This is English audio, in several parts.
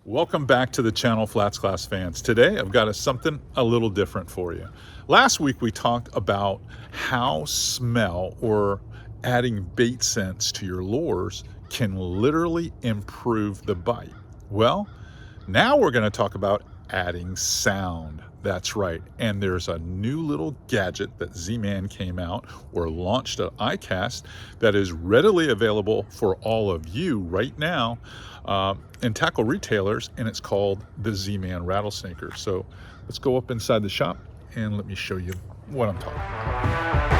Welcome back to the channel, FlatsClass fans. Today I've got something a little different for you. Last week we talked about how smell or adding bait scents to your lures can literally improve the bite. Well, now we're going to talk about adding sound. That's right. And there's a new little gadget that Z-Man came out or launched at ICAST that is readily available for all of you right now in tackle retailers, and it's called the Z-Man Rattlesnaker. So let's go up inside the shop and let me show you what I'm talking about.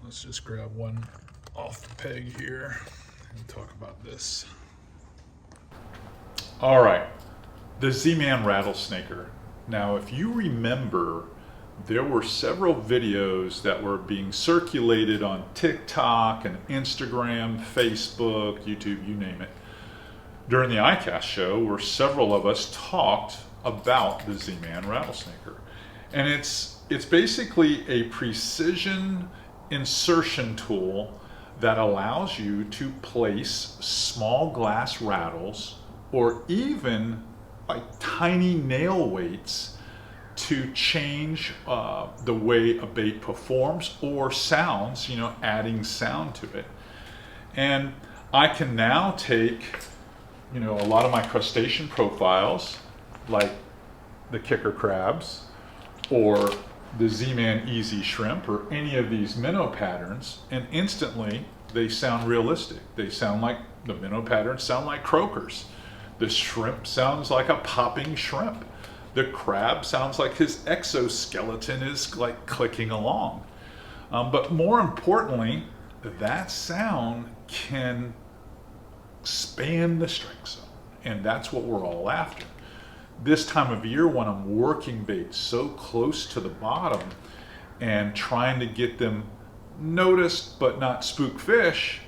Let's just grab one off the peg here and talk about this. All right, the Z-Man Rattlesnaker. Now, if you remember, there were several videos that were being circulated on TikTok and Instagram, Facebook, YouTube, you name it, during the ICAST show, where several of us talked about the Z-Man Rattlesnaker. And it's basically a precision insertion tool that allows you to place small glass rattles or even like tiny nail weights to change the way a bait performs or sounds, adding sound to it. And I can now take, a lot of my crustacean profiles, like the kicker crabs or the Z-Man Easy Shrimp or any of these minnow patterns, and instantly they sound realistic. They sound like, the minnow patterns sound like croakers. The shrimp sounds like a popping shrimp. The crab sounds like his exoskeleton is like clicking along. But more importantly, that sound can span the strike zone, and that's what we're all after. This time of year when I'm working baits so close to the bottom and trying to get them noticed but not spook fish,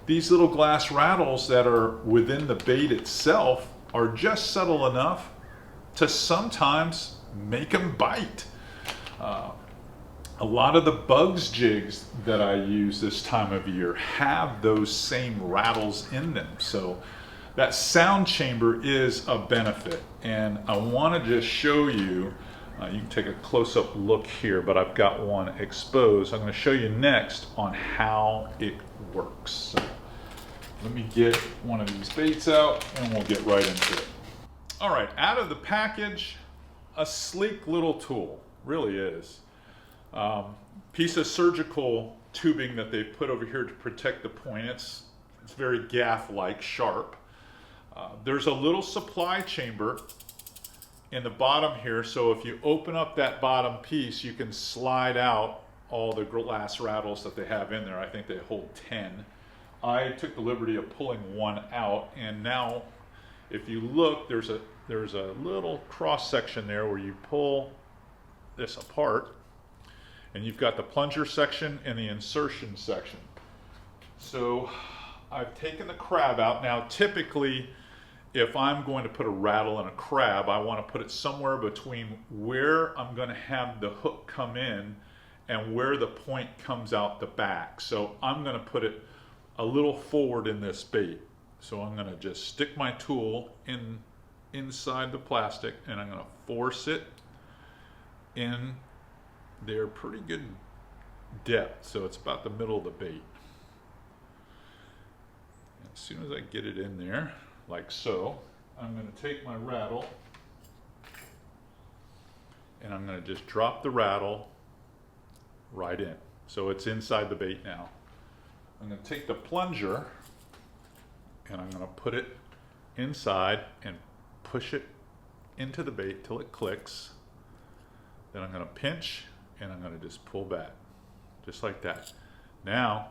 these little glass rattles that are within the bait itself are just subtle enough to sometimes make them bite. A lot of the bugs jigs that I use this time of year have those same rattles in them. So that sound chamber is a benefit, and I want to just show you, you can take a close-up look here, but I've got one exposed. I'm going to show you next on how it works. So let me get one of these baits out and we'll get right into it. All right, out of the package, a sleek little tool, really is. Piece of surgical tubing that they put over here to protect the point. It's very gaff-like, sharp. There's a little supply chamber in the bottom here, so if you open up that bottom piece, you can slide out all the glass rattles that they have in there. I think they hold 10. I took the liberty of pulling one out, and now if you look, there's a little cross section there where you pull this apart, and you've got the plunger section and the insertion section. So I've taken the crab out. Now typically, if I'm going to put a rattle in a crab, I want to put it somewhere between where I'm going to have the hook come in and where the point comes out the back. So I'm going to put it a little forward in this bait. So I'm going to just stick my tool inside the plastic, and I'm going to force it in there pretty good depth. So it's about the middle of the bait. As soon as I get it in there, like so, I'm going to take my rattle and I'm going to just drop the rattle right in. So it's inside the bait now. I'm going to take the plunger and I'm going to put it inside and push it into the bait till it clicks. Then I'm going to pinch and I'm going to just pull back, just like that. Now,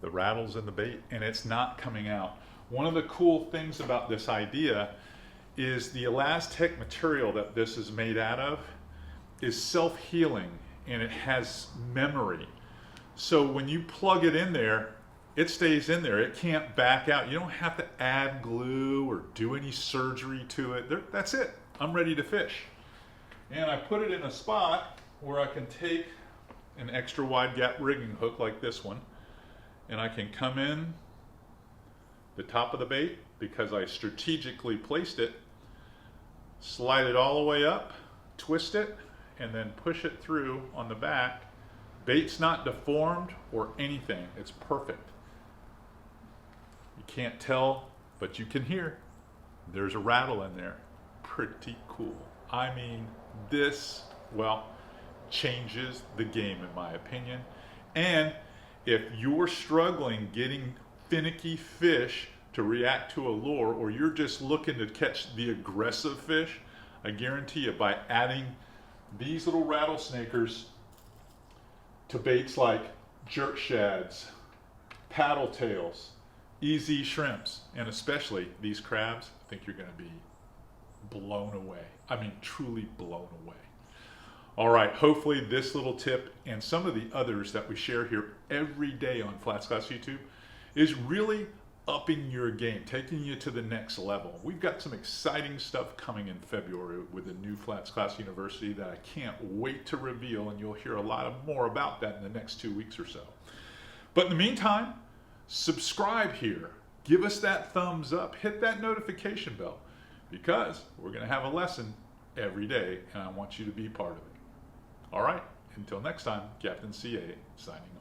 the rattle's in the bait and it's not coming out. One of the cool things about this idea is the elastic material that this is made out of is self-healing and it has memory. So when you plug it in there, it stays in there. It can't back out. You don't have to add glue or do any surgery to it. That's it. I'm ready to fish. And I put it in a spot where I can take an extra wide gap rigging hook like this one, and I can come in the top of the bait because I strategically placed it, slide it all the way up, twist it, and then push it through on the back. Bait's not deformed or anything. It's perfect. You can't tell, but you can hear. There's a rattle in there. Pretty cool. I mean, this, well, changes the game in my opinion. And if you're struggling getting finicky fish to react to a lure, or you're just looking to catch the aggressive fish, I guarantee you by adding these little rattlesnakers to baits like jerk shads, paddle tails, easy shrimps, and especially these crabs, I think you're going to be blown away. I mean, truly blown away. All right, hopefully this little tip and some of the others that we share here every day on FlatsClass YouTube is really upping your game, taking you to the next level. We've got some exciting stuff coming in February with the new FlatsClass University that I can't wait to reveal, and you'll hear a lot more about that in the next 2 weeks or so. But in the meantime, subscribe here. Give us that thumbs up. Hit that notification bell because we're going to have a lesson every day, and I want you to be part of it. All right, until next time, Captain CA signing off.